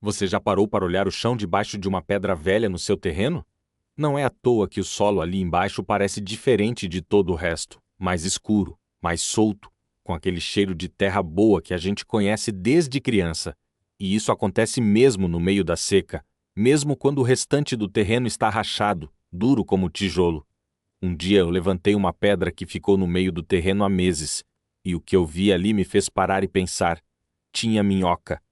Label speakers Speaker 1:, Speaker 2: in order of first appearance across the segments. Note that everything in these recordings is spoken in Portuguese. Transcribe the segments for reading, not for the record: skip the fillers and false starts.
Speaker 1: Você já parou para olhar o chão debaixo de uma pedra velha no seu terreno? Não é à toa que o solo ali embaixo parece diferente de todo o resto, mais escuro, mais solto, com aquele cheiro de terra boa que a gente conhece desde criança. E isso acontece mesmo no meio da seca, mesmo quando o restante do terreno está rachado, duro como tijolo. Um dia eu levantei uma pedra que ficou no meio do terreno há meses, e o que eu vi ali me fez parar e pensar. Tinha minhoca.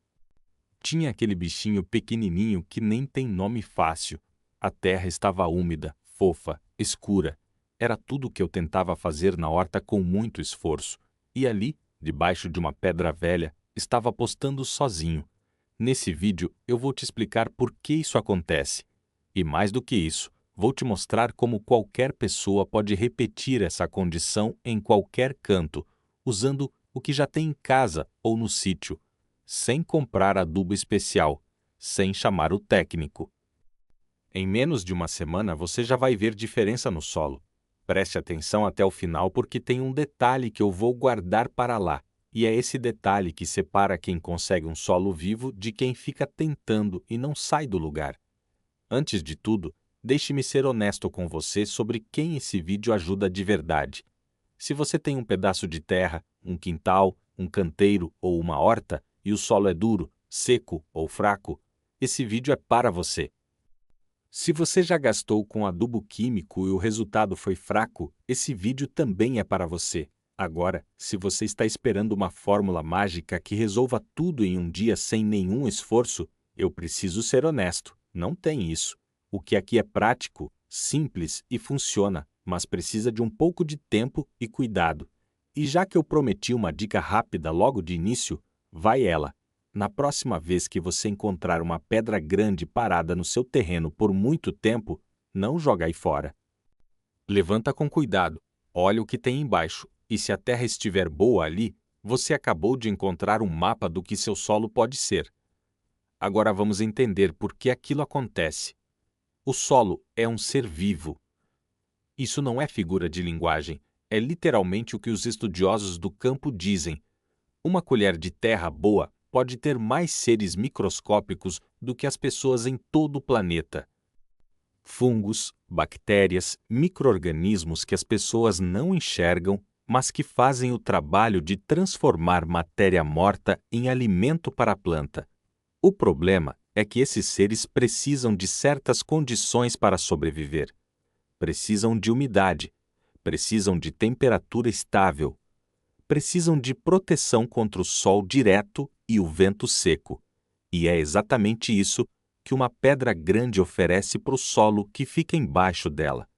Speaker 1: Tinha aquele bichinho pequenininho que nem tem nome fácil. A terra estava úmida, fofa, escura. Era tudo o que eu tentava fazer na horta com muito esforço. E ali, debaixo de uma pedra velha, estava postando sozinho. Nesse vídeo eu vou te explicar por que isso acontece. E mais do que isso, vou te mostrar como qualquer pessoa pode repetir essa condição em qualquer canto, usando o que já tem em casa ou no sítio, sem comprar adubo especial, sem chamar o técnico. Em menos de uma semana você já vai ver diferença no solo. Preste atenção até o final porque tem um detalhe que eu vou guardar para lá, e é esse detalhe que separa quem consegue um solo vivo de quem fica tentando e não sai do lugar. Antes de tudo, deixe-me ser honesto com você sobre quem esse vídeo ajuda de verdade. Se você tem um pedaço de terra, um quintal, um canteiro ou uma horta, e o solo é duro, seco ou fraco, esse vídeo é para você. Se você já gastou com adubo químico e o resultado foi fraco, esse vídeo também é para você. Agora, se você está esperando uma fórmula mágica que resolva tudo em um dia sem nenhum esforço, eu preciso ser honesto, não tem isso. O que aqui é prático, simples e funciona, mas precisa de um pouco de tempo e cuidado. E já que eu prometi uma dica rápida logo de início, vai ela. Na próxima vez que você encontrar uma pedra grande parada no seu terreno por muito tempo, não joga aí fora. Levanta com cuidado, olha o que tem embaixo, e se a terra estiver boa ali, você acabou de encontrar um mapa do que seu solo pode ser. Agora vamos entender por que aquilo acontece. O solo é um ser vivo. Isso não é figura de linguagem, é literalmente o que os estudiosos do campo dizem. Uma colher de terra boa pode ter mais seres microscópicos do que as pessoas em todo o planeta. Fungos, bactérias, micro-organismos que as pessoas não enxergam, mas que fazem o trabalho de transformar matéria morta em alimento para a planta. O problema é que esses seres precisam de certas condições para sobreviver. Precisam de umidade, precisam de temperatura estável, precisam de proteção contra o sol direto e o vento seco. E é exatamente isso que uma pedra grande oferece para o solo que fica embaixo dela.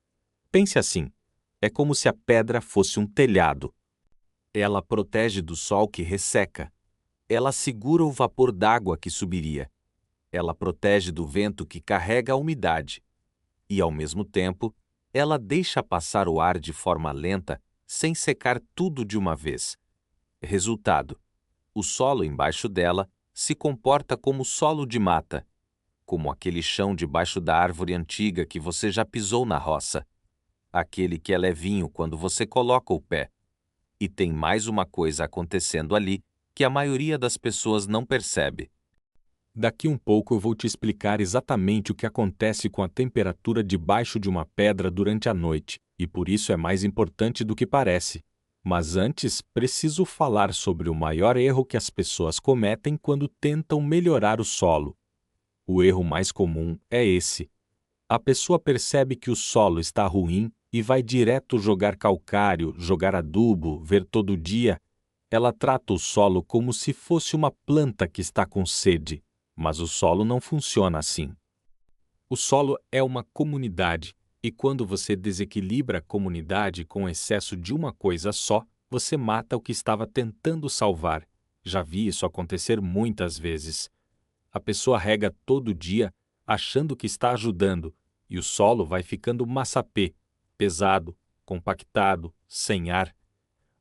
Speaker 1: Pense assim, é como se a pedra fosse um telhado. Ela protege do sol que resseca. Ela segura o vapor d'água que subiria. Ela protege do vento que carrega a umidade. E, ao mesmo tempo, ela deixa passar o ar de forma lenta, sem secar tudo de uma vez. Resultado: o solo embaixo dela se comporta como solo de mata, como aquele chão debaixo da árvore antiga que você já pisou na roça, aquele que é levinho quando você coloca o pé. E tem mais uma coisa acontecendo ali que a maioria das pessoas não percebe. Daqui um pouco eu vou te explicar exatamente o que acontece com a temperatura debaixo de uma pedra durante a noite, e por isso é mais importante do que parece. Mas antes, preciso falar sobre o maior erro que as pessoas cometem quando tentam melhorar o solo. O erro mais comum é esse. A pessoa percebe que o solo está ruim e vai direto jogar calcário, jogar adubo, ver todo dia. Ela trata o solo como se fosse uma planta que está com sede. Mas o solo não funciona assim. O solo é uma comunidade, e quando você desequilibra a comunidade com excesso de uma coisa só, você mata o que estava tentando salvar. Já vi isso acontecer muitas vezes. A pessoa rega todo dia, achando que está ajudando, e o solo vai ficando massapê, pesado, compactado, sem ar.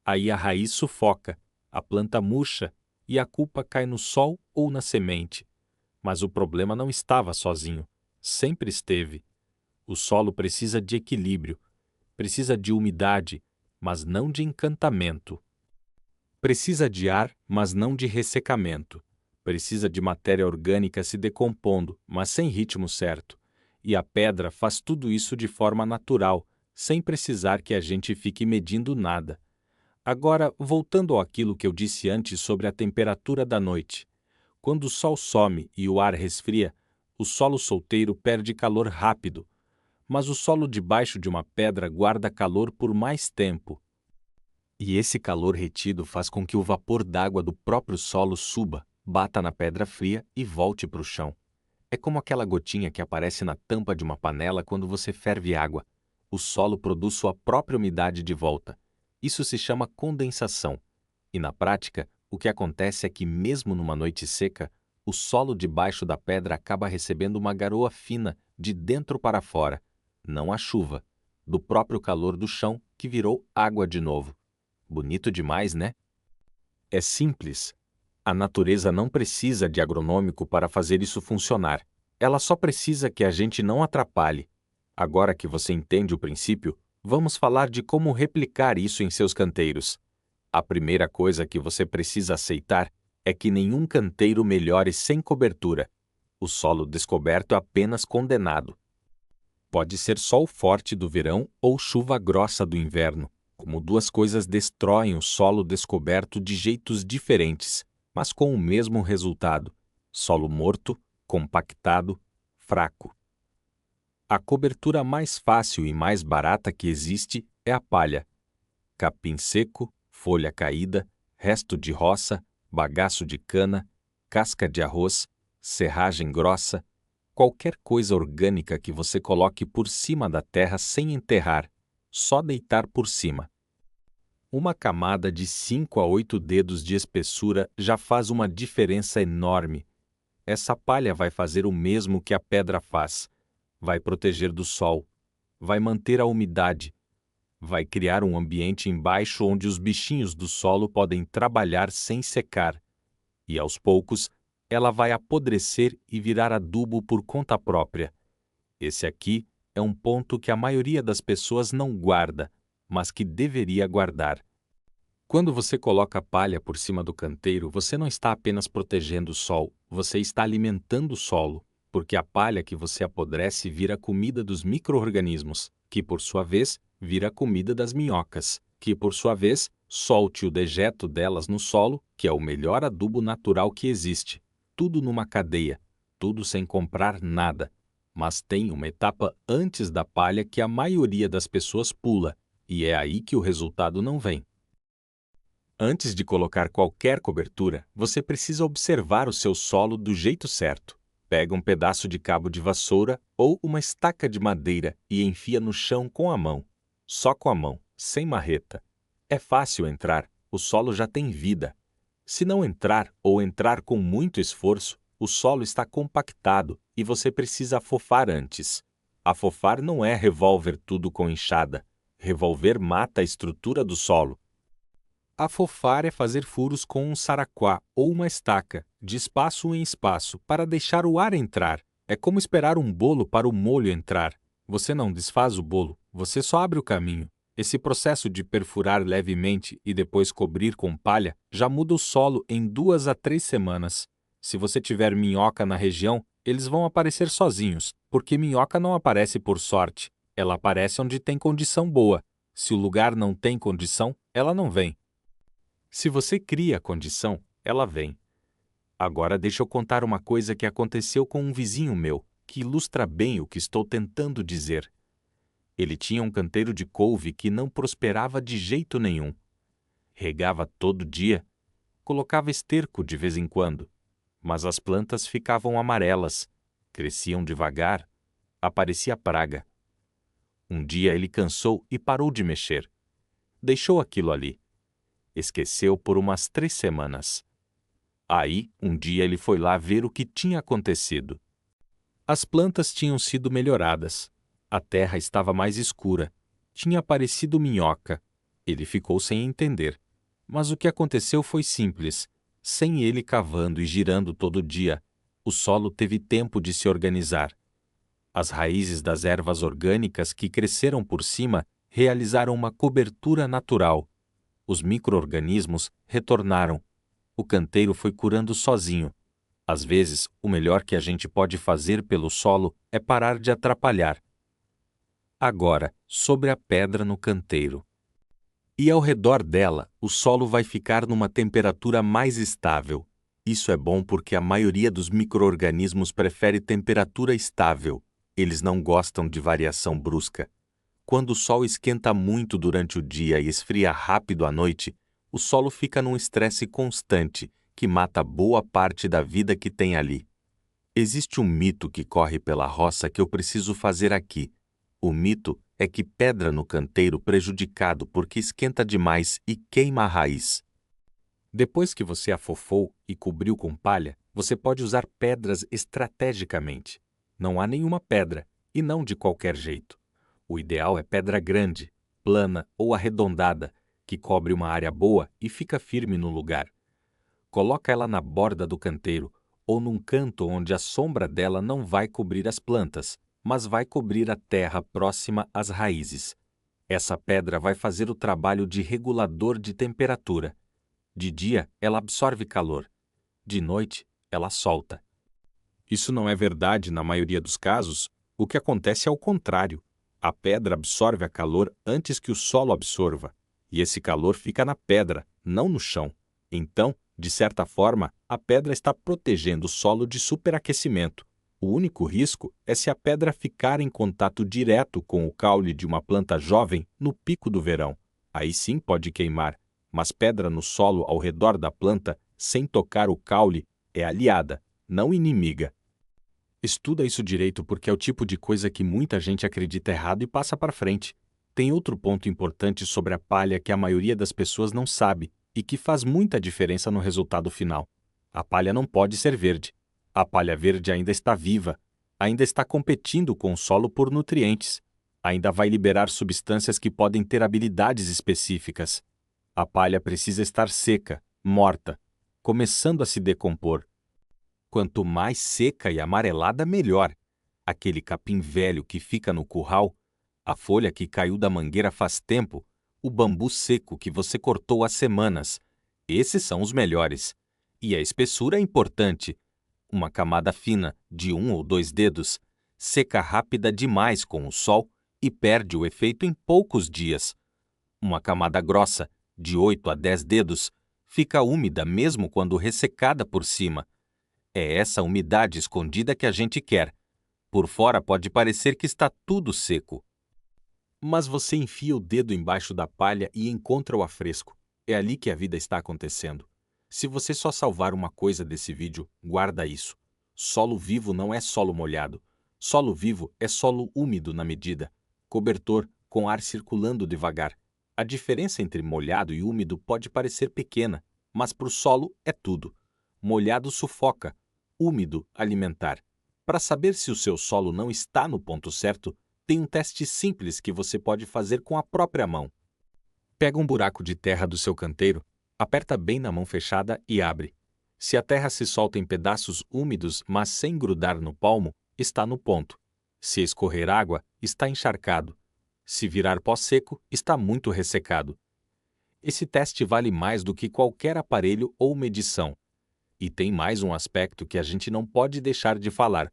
Speaker 1: Aí a raiz sufoca, a planta murcha, e a culpa cai no sol ou na semente. Mas o problema não estava sozinho. Sempre esteve. O solo precisa de equilíbrio, precisa de umidade, mas não de encantamento. Precisa de ar, mas não de ressecamento. Precisa de matéria orgânica se decompondo, mas sem ritmo certo. E a pedra faz tudo isso de forma natural, sem precisar que a gente fique medindo nada. Agora, voltando àquilo que eu disse antes sobre a temperatura da noite. Quando o sol some e o ar resfria, o solo solteiro perde calor rápido, mas o solo debaixo de uma pedra guarda calor por mais tempo. E esse calor retido faz com que o vapor d'água do próprio solo suba, bata na pedra fria e volte para o chão. É como aquela gotinha que aparece na tampa de uma panela quando você ferve água. O solo produz sua própria umidade de volta. Isso se chama condensação. E na prática, o que acontece é que, mesmo numa noite seca, o solo debaixo da pedra acaba recebendo uma garoa fina de dentro para fora, não a chuva, do próprio calor do chão que virou água de novo. Bonito demais, né? É simples. A natureza não precisa de agronômico para fazer isso funcionar. Ela só precisa que a gente não atrapalhe. Agora que você entende o princípio, vamos falar de como replicar isso em seus canteiros. A primeira coisa que você precisa aceitar é que nenhum canteiro melhore sem cobertura. O solo descoberto é apenas condenado. Pode ser sol forte do verão ou chuva grossa do inverno, como duas coisas destroem o solo descoberto de jeitos diferentes, mas com o mesmo resultado: solo morto, compactado, fraco. A cobertura mais fácil e mais barata que existe é a palha. Capim seco, folha caída, resto de roça, bagaço de cana, casca de arroz, serragem grossa, qualquer coisa orgânica que você coloque por cima da terra sem enterrar, só deitar por cima. Uma camada de 5 a 8 dedos de espessura já faz uma diferença enorme. Essa palha vai fazer o mesmo que a pedra faz. Vai proteger do sol, vai manter a umidade, vai criar um ambiente embaixo onde os bichinhos do solo podem trabalhar sem secar. E aos poucos, ela vai apodrecer e virar adubo por conta própria. Esse aqui é um ponto que a maioria das pessoas não guarda, mas que deveria guardar. Quando você coloca palha por cima do canteiro, você não está apenas protegendo o sol, você está alimentando o solo, porque a palha que você apodrece vira comida dos micro-organismos, que por sua vez vira comida das minhocas, que por sua vez solte o dejeto delas no solo, que é o melhor adubo natural que existe. Tudo numa cadeia, tudo sem comprar nada. Mas tem uma etapa antes da palha que a maioria das pessoas pula, e é aí que o resultado não vem. Antes de colocar qualquer cobertura, você precisa observar o seu solo do jeito certo. Pega um pedaço de cabo de vassoura ou uma estaca de madeira e enfia no chão com a mão. Só com a mão, sem marreta. É fácil entrar, o solo já tem vida. Se não entrar ou entrar com muito esforço, o solo está compactado e você precisa afofar antes. Afofar não é revolver tudo com enxada. Revolver mata a estrutura do solo. Afofar é fazer furos com um saraquá ou uma estaca, de espaço em espaço, para deixar o ar entrar. É como esperar um bolo para o molho entrar. Você não desfaz o bolo, você só abre o caminho. Esse processo de perfurar levemente e depois cobrir com palha já muda o solo em 2 a 3 semanas. Se você tiver minhoca na região, eles vão aparecer sozinhos, porque minhoca não aparece por sorte. Ela aparece onde tem condição boa. Se o lugar não tem condição, ela não vem. Se você cria a condição, ela vem. Agora deixa eu contar uma coisa que aconteceu com um vizinho meu, que ilustra bem o que estou tentando dizer. Ele tinha um canteiro de couve que não prosperava de jeito nenhum. Regava todo dia, colocava esterco de vez em quando, mas as plantas ficavam amarelas, cresciam devagar, aparecia praga. Um dia ele cansou e parou de mexer. Deixou aquilo ali. Esqueceu por umas 3 semanas. Aí, um dia ele foi lá ver o que tinha acontecido. As plantas tinham sido melhoradas. A terra estava mais escura. Tinha aparecido minhoca. Ele ficou sem entender. Mas o que aconteceu foi simples. Sem ele cavando e girando todo dia, o solo teve tempo de se organizar. As raízes das ervas orgânicas que cresceram por cima realizaram uma cobertura natural. Os micro-organismos retornaram. O canteiro foi curando sozinho. Às vezes, o melhor que a gente pode fazer pelo solo é parar de atrapalhar. Agora, sobre a pedra no canteiro. E ao redor dela, o solo vai ficar numa temperatura mais estável. Isso é bom porque a maioria dos micro-organismos prefere temperatura estável. Eles não gostam de variação brusca. Quando o sol esquenta muito durante o dia e esfria rápido à noite, o solo fica num estresse constante que mata boa parte da vida que tem ali. Existe um mito que corre pela roça que eu preciso fazer aqui. O mito é que pedra no canteiro prejudicado porque esquenta demais e queima a raiz. Depois que você afofou e cobriu com palha, você pode usar pedras estrategicamente. Não há nenhuma pedra, e não de qualquer jeito. O ideal é pedra grande, plana ou arredondada, que cobre uma área boa e fica firme no lugar. Coloca ela na borda do canteiro, ou num canto onde a sombra dela não vai cobrir as plantas, mas vai cobrir a terra próxima às raízes. Essa pedra vai fazer o trabalho de regulador de temperatura. De dia, ela absorve calor. De noite, ela solta. Isso não é verdade na maioria dos casos. O que acontece é o contrário. A pedra absorve a calor antes que o solo absorva. E esse calor fica na pedra, não no chão. Então, de certa forma, a pedra está protegendo o solo de superaquecimento. O único risco é se a pedra ficar em contato direto com o caule de uma planta jovem no pico do verão. Aí sim pode queimar, mas pedra no solo ao redor da planta, sem tocar o caule, é aliada, não inimiga. Estuda isso direito porque é o tipo de coisa que muita gente acredita errado e passa para frente. Tem outro ponto importante sobre a palha que a maioria das pessoas não sabe e que faz muita diferença no resultado final. A palha não pode ser verde. A palha verde ainda está viva, ainda está competindo com o solo por nutrientes, ainda vai liberar substâncias que podem ter habilidades específicas. A palha precisa estar seca, morta, começando a se decompor. Quanto mais seca e amarelada, melhor. Aquele capim velho que fica no curral, a folha que caiu da mangueira faz tempo, o bambu seco que você cortou há semanas. Esses são os melhores. E a espessura é importante. Uma camada fina, de 1 ou 2 dedos, seca rápida demais com o sol e perde o efeito em poucos dias. Uma camada grossa, de 8 a 10 dedos, fica úmida mesmo quando ressecada por cima. É essa umidade escondida que a gente quer. Por fora pode parecer que está tudo seco. Mas você enfia o dedo embaixo da palha e encontra o afresco. É ali que a vida está acontecendo. Se você só salvar uma coisa desse vídeo, guarda isso. Solo vivo não é solo molhado. Solo vivo é solo úmido na medida. Cobertor com ar circulando devagar. A diferença entre molhado e úmido pode parecer pequena, mas para o solo é tudo. Molhado sufoca, úmido alimentar. Para saber se o seu solo não está no ponto certo, tem um teste simples que você pode fazer com a própria mão. Pega um buraco de terra do seu canteiro, aperta bem na mão fechada e abre. Se a terra se solta em pedaços úmidos, mas sem grudar no palmo, está no ponto. Se escorrer água, está encharcado. Se virar pó seco, está muito ressecado. Esse teste vale mais do que qualquer aparelho ou medição. E tem mais um aspecto que a gente não pode deixar de falar.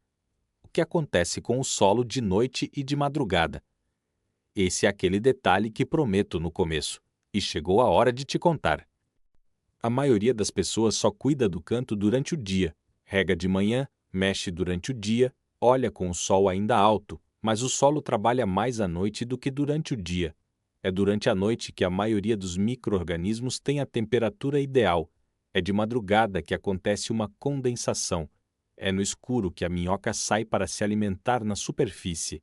Speaker 1: O que acontece com o solo de noite e de madrugada? Esse é aquele detalhe que prometo no começo, e chegou a hora de te contar. A maioria das pessoas só cuida do canto durante o dia, rega de manhã, mexe durante o dia, olha com o sol ainda alto, mas o solo trabalha mais à noite do que durante o dia. É durante a noite que a maioria dos micro-organismos tem a temperatura ideal. É de madrugada que acontece uma condensação. É no escuro que a minhoca sai para se alimentar na superfície.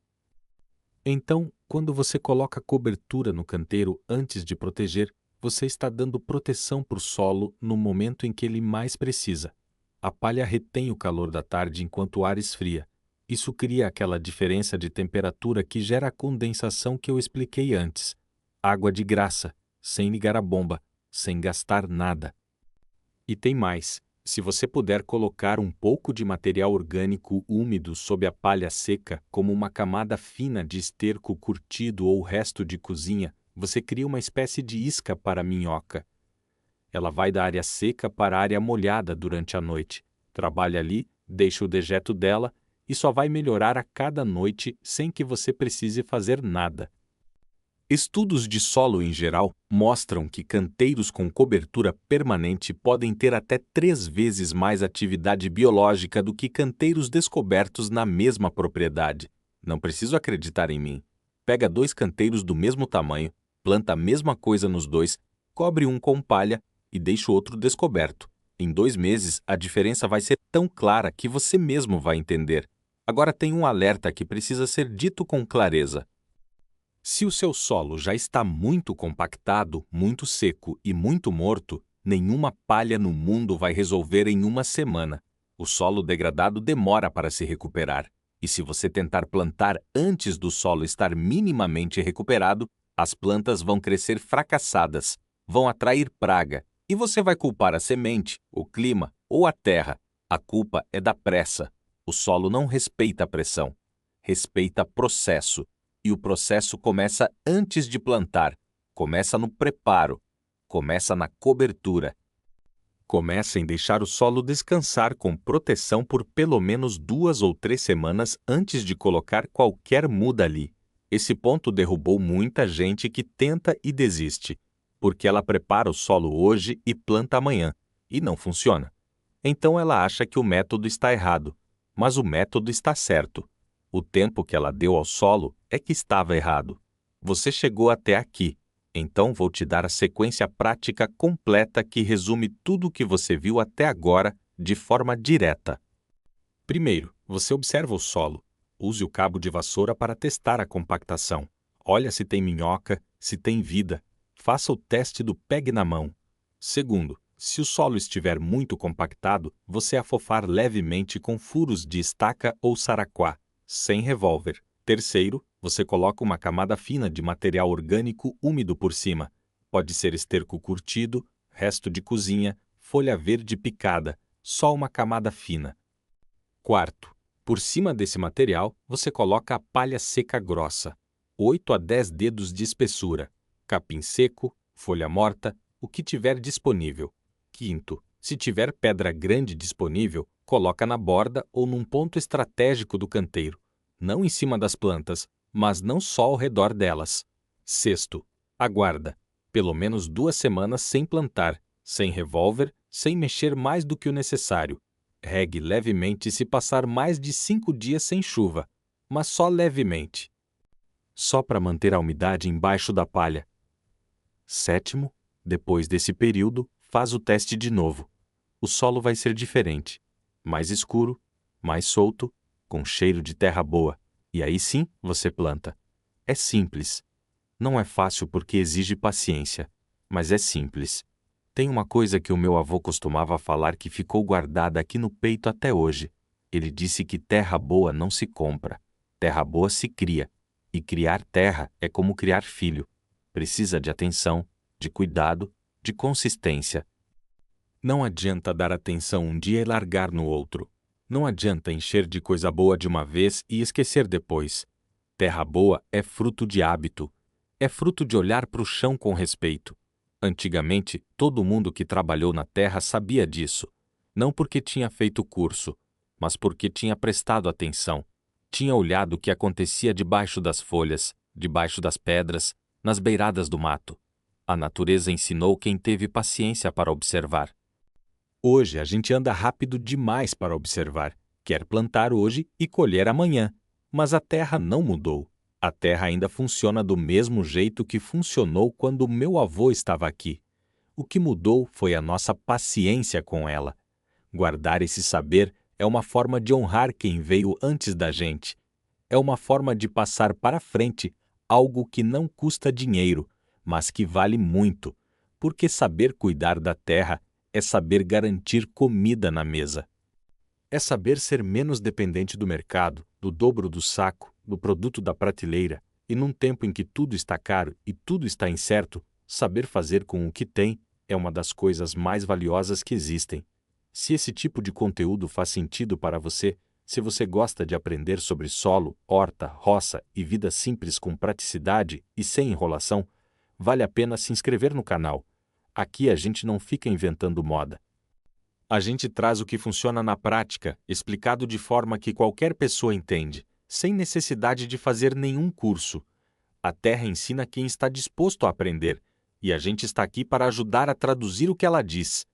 Speaker 1: Então, quando você coloca cobertura no canteiro antes de proteger, você está dando proteção para o solo no momento em que ele mais precisa. A palha retém o calor da tarde enquanto o ar esfria. Isso cria aquela diferença de temperatura que gera a condensação que eu expliquei antes. Água de graça, sem ligar a bomba, sem gastar nada. E tem mais. Se você puder colocar um pouco de material orgânico úmido sob a palha seca, como uma camada fina de esterco curtido ou resto de cozinha, você cria uma espécie de isca para a minhoca. Ela vai da área seca para a área molhada durante a noite, trabalha ali, deixa o dejeto dela e só vai melhorar a cada noite sem que você precise fazer nada. Estudos de solo em geral mostram que canteiros com cobertura permanente podem ter até 3 vezes mais atividade biológica do que canteiros descobertos na mesma propriedade. Não preciso acreditar em mim. Pega 2 canteiros do mesmo tamanho, planta a mesma coisa nos dois, cobre um com palha e deixa o outro descoberto. Em 2 meses, a diferença vai ser tão clara que você mesmo vai entender. Agora tem um alerta que precisa ser dito com clareza. Se o seu solo já está muito compactado, muito seco e muito morto, nenhuma palha no mundo vai resolver em uma semana. O solo degradado demora para se recuperar. E se você tentar plantar antes do solo estar minimamente recuperado, as plantas vão crescer fracassadas, vão atrair praga, e você vai culpar a semente, o clima ou a terra. A culpa é da pressa. O solo não respeita a pressão, respeita processo. E o processo começa antes de plantar, começa no preparo, começa na cobertura. Começa em deixar o solo descansar com proteção por pelo menos 2 ou 3 semanas antes de colocar qualquer muda ali. Esse ponto derrubou muita gente que tenta e desiste, porque ela prepara o solo hoje e planta amanhã, e não funciona. Então ela acha que o método está errado, mas o método está certo. O tempo que ela deu ao solo é que estava errado. Você chegou até aqui, então vou te dar a sequência prática completa que resume tudo o que você viu até agora de forma direta. Primeiro, você observa o solo. Use o cabo de vassoura para testar a compactação. Olha se tem minhoca, se tem vida. Faça o teste do pegue na mão. Segundo, se o solo estiver muito compactado, você afofar levemente com furos de estaca ou saraquá, sem revólver. Terceiro, você coloca uma camada fina de material orgânico úmido por cima. Pode ser esterco curtido, resto de cozinha, folha verde picada, só uma camada fina. Quarto, por cima desse material, você coloca a palha seca grossa, 8 a 10 dedos de espessura, capim seco, folha morta, o que tiver disponível. Quinto, se tiver pedra grande disponível, coloca na borda ou num ponto estratégico do canteiro, não em cima das plantas, mas não só ao redor delas. Sexto, aguarda, pelo menos 2 semanas sem plantar, sem revólver, sem mexer mais do que o necessário. Regue levemente se passar mais de 5 dias sem chuva, mas só levemente. Só para manter a umidade embaixo da palha. Sétimo, depois desse período, faz o teste de novo. O solo vai ser diferente, mais escuro, mais solto, com cheiro de terra boa, e aí sim você planta. É simples. Não é fácil porque exige paciência, mas é simples. Tem uma coisa que o meu avô costumava falar que ficou guardada aqui no peito até hoje. Ele disse que terra boa não se compra, terra boa se cria, e criar terra é como criar filho. Precisa de atenção, de cuidado, de consistência. Não adianta dar atenção um dia e largar no outro. Não adianta encher de coisa boa de uma vez e esquecer depois. Terra boa é fruto de hábito. É fruto de olhar para o chão com respeito. Antigamente, todo mundo que trabalhou na terra sabia disso. Não porque tinha feito curso, mas porque tinha prestado atenção. Tinha olhado o que acontecia debaixo das folhas, debaixo das pedras, nas beiradas do mato. A natureza ensinou quem teve paciência para observar. Hoje a gente anda rápido demais para observar. Quer plantar hoje e colher amanhã. Mas a terra não mudou. A terra ainda funciona do mesmo jeito que funcionou quando o meu avô estava aqui. O que mudou foi a nossa paciência com ela. Guardar esse saber é uma forma de honrar quem veio antes da gente. É uma forma de passar para frente algo que não custa dinheiro, mas que vale muito, porque saber cuidar da terra é saber garantir comida na mesa. É saber ser menos dependente do mercado, do dobro do saco, do produto da prateleira, e num tempo em que tudo está caro e tudo está incerto, saber fazer com o que tem é uma das coisas mais valiosas que existem. Se esse tipo de conteúdo faz sentido para você, se você gosta de aprender sobre solo, horta, roça e vida simples com praticidade e sem enrolação, vale a pena se inscrever no canal. Aqui a gente não fica inventando moda. A gente traz o que funciona na prática, explicado de forma que qualquer pessoa entende, sem necessidade de fazer nenhum curso. A Terra ensina quem está disposto a aprender, e a gente está aqui para ajudar a traduzir o que ela diz.